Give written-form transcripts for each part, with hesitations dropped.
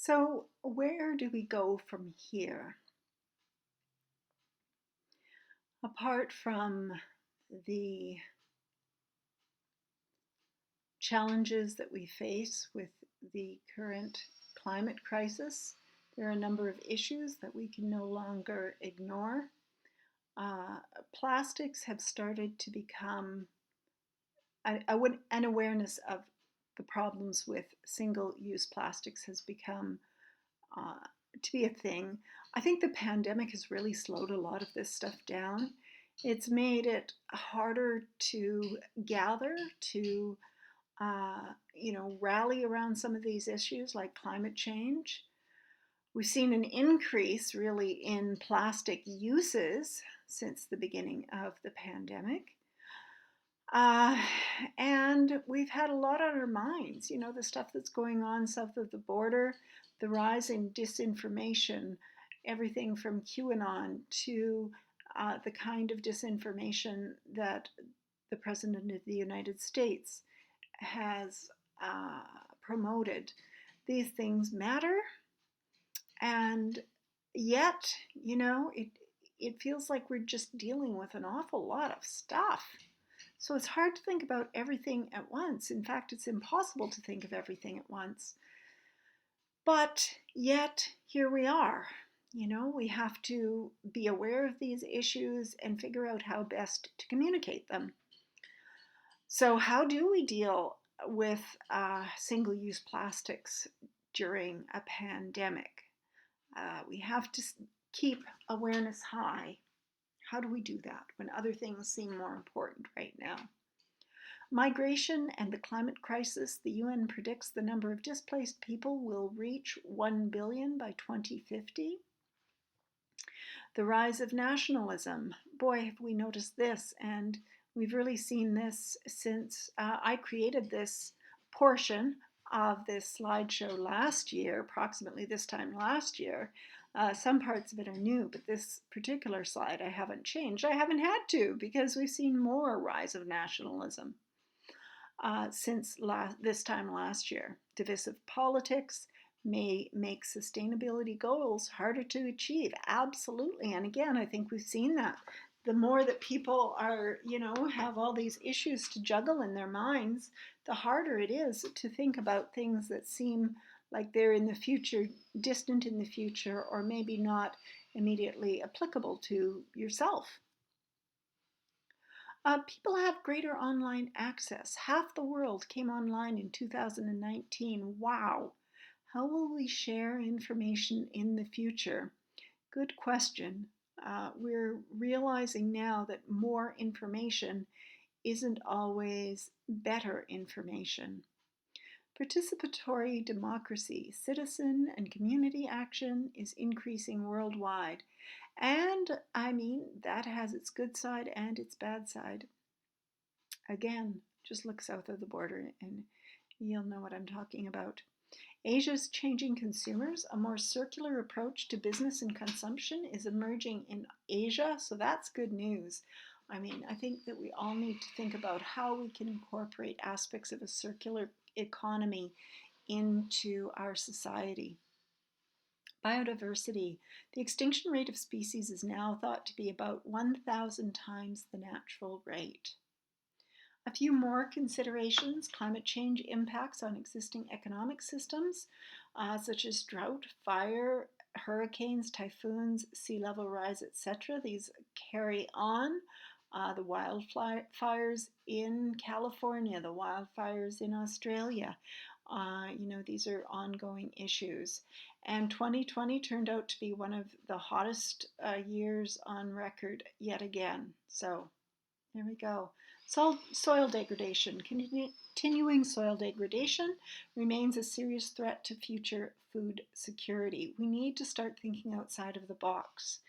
So, where do we go from here? Apart from the challenges that we face with the current climate crisis, there are a number of issues that we can no longer ignore. Uh, Plastics have started to become an awareness of the problems with single-use plastics has become uh, to be a thing. I think the pandemic has really slowed a lot of this stuff down. It's made it harder to gather, to rally around some of these issues like climate change. We've seen an increase really in plastic uses since the beginning of the pandemic. Uh, and we've had a lot on our minds, the stuff that's going on south of the border, the rise in disinformation, everything from QAnon to the kind of disinformation that the President of the United States has promoted. These things matter, and yet, it feels like we're just dealing with an awful lot of stuff. So it's hard to think about everything at once. In fact, it's impossible to think of everything at once. But yet, here we are. We have to be aware of these issues and figure out how best to communicate them. So, how do we deal with single-use plastics during a pandemic? We have to keep awareness high. How do we do that when other things seem more important right now? Migration and the climate crisis, the UN predicts the number of displaced people will reach 1 billion by 2050. The rise of nationalism. Boy, have we noticed this, and we've really seen this since I created this portion of this slideshow last year, approximately this time last year. Some parts of it are new, but this particular slide I haven't changed. I haven't had to because we've seen more rise of nationalism since this time last year. Divisive politics may make sustainability goals harder to achieve. Absolutely. And again, I think we've seen that. The more that people are, have all these issues to juggle in their minds, the harder it is to think about things that seem like they're in the future, distant in the future, or maybe not immediately applicable to yourself. People have greater online access. Half the world came online in 2019. Wow. How will we share information in the future? Good question. We're realizing now that more information isn't always better information. Participatory democracy, citizen and community action is increasing worldwide. And that has its good side and its bad side. Again, just look south of the border and you'll know what I'm talking about. Asia's changing consumers. A more circular approach to business and consumption is emerging in Asia, so that's good news. I think that we all need to think about how we can incorporate aspects of a circular economy into our society. Biodiversity. The extinction rate of species is now thought to be about 1,000 times the natural rate. A few more considerations. Climate change impacts on existing economic systems, such as drought, fire, hurricanes, typhoons, sea level rise, etc. These carry on. The wildfires in California, the wildfires in Australia. These are ongoing issues. And 2020 turned out to be one of the hottest years on record yet again. So there we go. Soil degradation. Continuing soil degradation remains a serious threat to future food security. We need to start thinking outside of the box.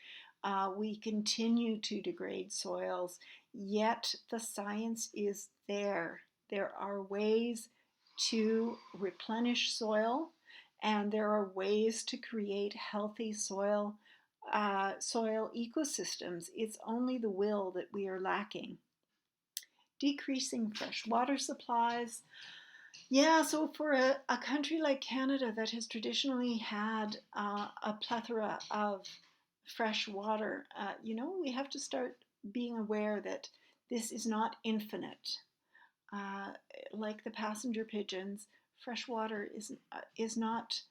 We continue to degrade soils, yet the science is there. There are ways to replenish soil, and there are ways to create healthy soil ecosystems. It's only the will that we are lacking. Decreasing fresh water supplies. Yeah, so for a country like Canada that has traditionally had a plethora of fresh water, we have to start being aware that this is not infinite. Uh, like the passenger pigeons, fresh water is not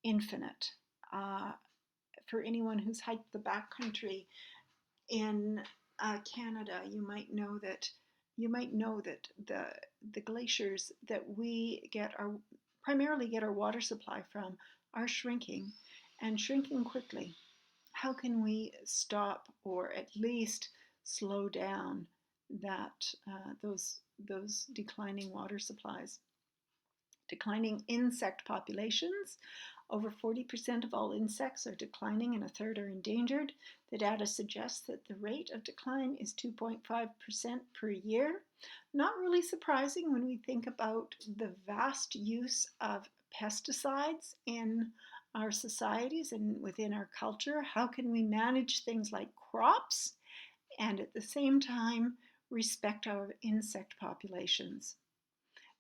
infinite. Uh, for anyone who's hiked the backcountry in Canada, you might know that the glaciers that we primarily get our water supply from are shrinking and shrinking quickly. How can we stop or at least slow down that those declining water supplies? Declining insect populations. Over 40% of all insects are declining and a third are endangered. The data suggests that the rate of decline is 2.5% per year. Not really surprising when we think about the vast use of pesticides in our societies and within our culture. How can we manage things like crops and at the same time respect our insect populations?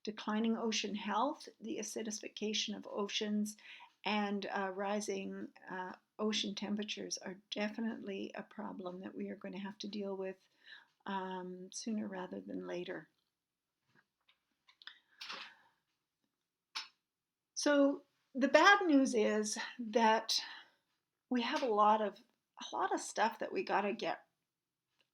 Declining ocean health, the acidification of oceans, and rising ocean temperatures are definitely a problem that we are going to have to deal with sooner rather than later. So the bad news is that we have a lot of stuff that we got to get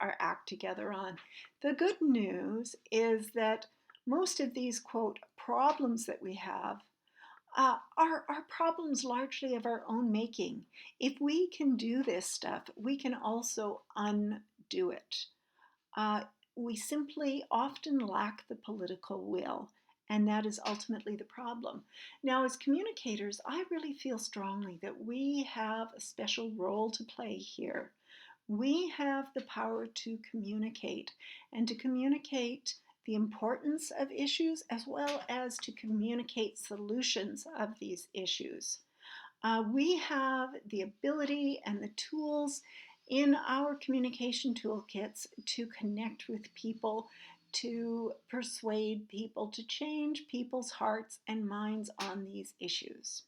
our act together on. The good news is that most of these quote problems that we have are problems largely of our own making. If we can do this stuff, we can also undo it. Uh, we simply often lack the political will, and that is ultimately the problem. Now, as communicators, I really feel strongly that we have a special role to play here. We have the power to communicate and to communicate the importance of issues as well as to communicate solutions of these issues. We have the ability and the tools in our communication toolkits to connect with people, to persuade people, to change people's hearts and minds on these issues.